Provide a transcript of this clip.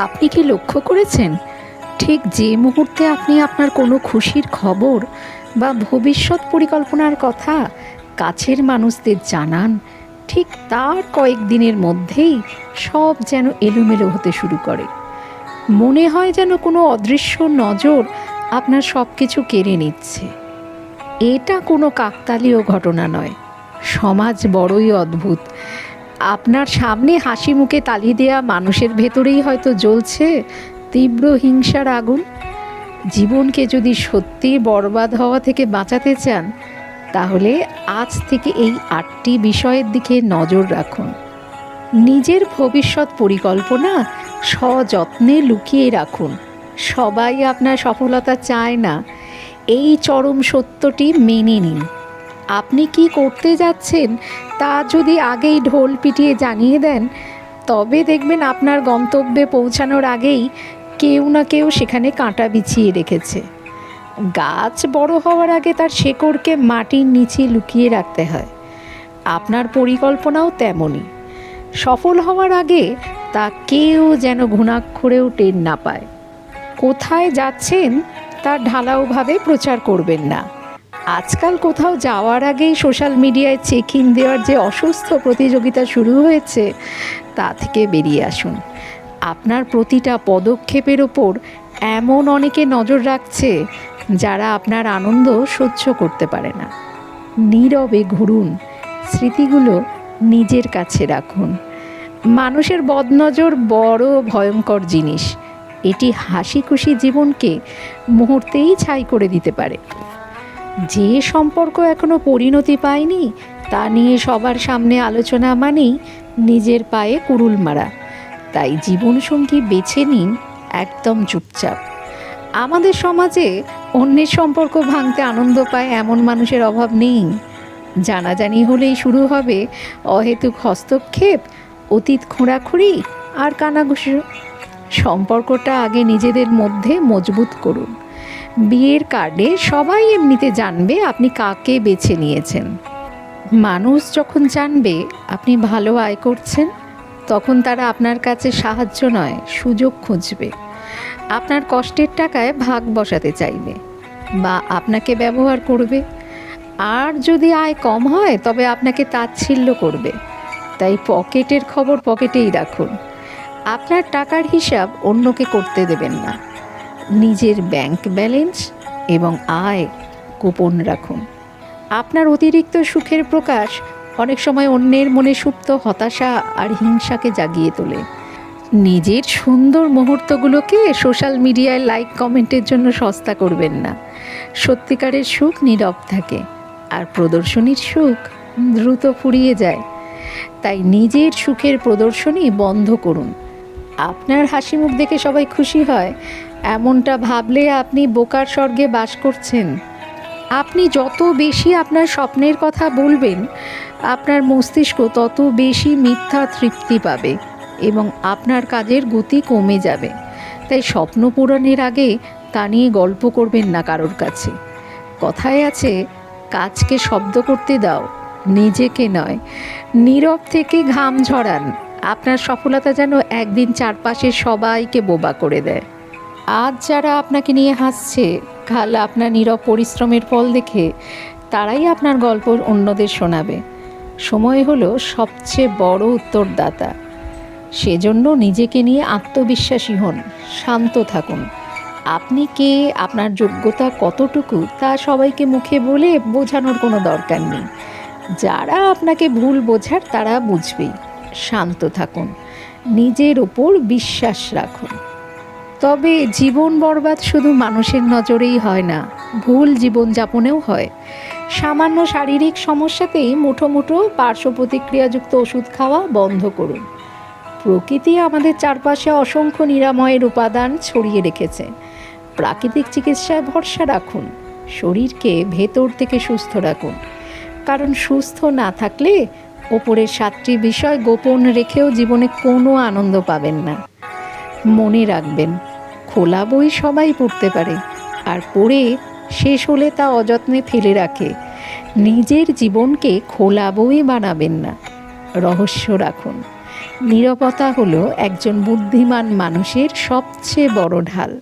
আপনি কি লক্ষ্য করেছেন, ঠিক যে মুহূর্তে আপনি আপনার কোনো খুশির খবর বা ভবিষ্যৎ পরিকল্পনার কথা কাছের মানুষদের জানান, ঠিক তার কয়েকদিনের মধ্যেই সব যেন এলোমেলো হতে শুরু করে। মনে হয় যেন কোনো অদৃশ্য নজর আপনার সব কিছু কেড়ে নিচ্ছে। এটা কোনো কাকতালীয় ঘটনা নয়, সমাজ বড়ই অদ্ভুত। আপনার সামনে হাসি মুখে তালি দেয়া মানুষের ভেতরেই হয়তো জ্বলছে তীব্র হিংসার আগুন। জীবনকে যদি সত্যি বরবাদ হওয়া থেকে বাঁচাতে চান, তাহলে আজ থেকে এই 8টি বিষয়ের দিকে নজর রাখুন। নিজের ভবিষ্যৎ পরিকল্পনা সযত্নে লুকিয়ে রাখুন। সবাই আপনার সফলতা চায় না, এই চরম সত্যটি মেনে নিন। আপনি কি করতে যাচ্ছেন তা যদি আগেই ঢোল পিটিয়ে জানিয়ে দেন, তবে দেখবেন আপনার গন্তব্যে পৌঁছানোর আগেই কেউ না কেউ সেখানে কাঁটা বিছিয়ে রেখেছে। গাছ বড় হওয়ার আগে তার শেকড়কে মাটির নিচে লুকিয়ে রাখতে হয়। আপনার পরিকল্পনাও তেমনই। সফল হওয়ার আগে তা কেউ যেন ঘুণাক্ষরেও টের না পায়। কোথায় যাচ্ছেন তার ঢালাওভাবে প্রচার করবেন না। আজকাল কোথাও যাওয়ার আগেই সোশ্যাল মিডিয়ায় চেক ইন দেওয়ার যে অসুস্থ প্রতিযোগিতা শুরু হয়েছে, তা থেকে বেরিয়ে আসুন। আপনার প্রতিটা পদক্ষেপের ওপর এমন অনেকে নজর রাখছে যারা আপনার আনন্দ সহ্য করতে পারে না। নীরবে ঘুরুন, স্মৃতিগুলো নিজের কাছে রাখুন। মানুষের বদনজর বড় ভয়ঙ্কর জিনিস। এটি হাসি খুশি জীবনকে মুহূর্তেই ছাই করে দিতে পারে। যে সম্পর্ক এখনো পরিণতি পায়নি তা নিয়ে সবার সামনে আলোচনা মানেই নিজের পায়ে কুড়ুল মারা। তাই জীবনসঙ্গী বেছে নিন একদম চুপচাপ। আমাদের সমাজে অন্যের সম্পর্ক ভাঙতে আনন্দ পায় এমন মানুষের অভাব নেই। জানাজানি হলেই শুরু হবে অহেতুক হস্তক্ষেপ, অতীত খোঁড়াখুঁড়ি আর কানাঘুষো। সম্পর্কটা আগে নিজেদের মধ্যে মজবুত করুন। বিয়ের কার্ডে সবাই এমনিতে জানবে আপনি কাকে বেছে নিয়েছেন। মানুষ যখন জানবে আপনি ভালো আয় করছেন, তখন তারা আপনার কাছে সাহায্য নয়, সুযোগ খুঁজবে। আপনার কষ্টের টাকায় ভাগ বসাতে চাইবে বা আপনাকে ব্যবহার করবে। আর যদি আয় কম হয় তবে আপনাকে তাচ্ছিল্য করবে। তাই পকেটের খবর পকেটেই রাখুন। আপনার টাকার হিসাব অন্যকে করতে দেবেন না। নিজের ব্যাংক ব্যালেন্স এবং আয় গোপন রাখুন। আপনার অতিরিক্ত সুখের প্রকাশ অনেক সময় অন্যের মনে সুপ্ত হতাশা আর হিংসাকে জাগিয়ে তোলে। নিজের সুন্দর মুহূর্তগুলোকে সোশ্যাল মিডিয়ায় লাইক কমেন্টের জন্য সস্তা করবেন না। সত্যিকারের সুখ নীরব থাকে, আর প্রদর্শনীর সুখ দ্রুত ফুরিয়ে যায়। তাই নিজের সুখের প্রদর্শনী বন্ধ করুন। আপনার হাসি মুখ দেখে সবাই খুশি হয়, এমনটা ভাবলে আপনি বোকার স্বর্গে বাস করছেন। আপনি যত বেশি আপনার স্বপ্নের কথা বলবেন, আপনার মস্তিষ্ক তত বেশি মিথ্যা তৃপ্তি পাবে এবং আপনার কাজের গতি কমে যাবে। তাই স্বপ্ন পূরণের আগে তা নিয়ে গল্প করবেন না কারোর কাছে। কথায় আছে, কাজকে শব্দ করতে দাও, নিজেকে নয়। নীরব থেকে ঘাম ঝরান। আপনার সফলতা যেন একদিন চারপাশের সবাইকে বোবা করে দেয়। আজ যারা আপনাকে নিয়ে হাসছে, কাল আপনার নীরব পরিশ্রমের ফল দেখে তারাই আপনার গল্প অন্যদের শোনাবে। সময় হলো সবচেয়ে বড় উত্তরদাতা। সেজন্য নিজেকে নিয়ে আত্মবিশ্বাসী হন, শান্ত থাকুন। আপনি কে, আপনার যোগ্যতা কতটুকু তা সবাইকে মুখে বলে বোঝানোর কোনো দরকার নেই। যারা আপনাকে ভুল বোঝার তারা বুঝবেই। শান্ত থাকুন, নিজের ওপর বিশ্বাস রাখুন। তবে জীবন বরবাদ শুধু মানুষের নজরেই হয় না, ভুল জীবনযাপনেও হয়। সামান্য শারীরিক সমস্যাতেই মুঠো মুঠো পার্শ্ব প্রতিক্রিয়াযুক্ত ওষুধ খাওয়া বন্ধ করুন। প্রকৃতি আমাদের চারপাশে অসংখ্য নিরাময়ের উপাদান ছড়িয়ে রেখেছে। প্রাকৃতিক চিকিৎসায় ভরসা রাখুন। শরীরকে ভেতর থেকে সুস্থ রাখুন, কারণ সুস্থ না থাকলে ওপরের 7টি বিষয় গোপন রেখেও জীবনে কোনো আনন্দ পাবেন না। মনে রাখবেন, খোলা বই সবাই পড়তে পারে, আর পড়ে শেষ হলে তা অযত্নে ফেলে রাখে। নিজের জীবনকে খোলা বই বানাবেন না, রহস্য রাখুন। নীরবতা হলো একজন বুদ্ধিমান মানুষের সবচেয়ে বড় ঢাল।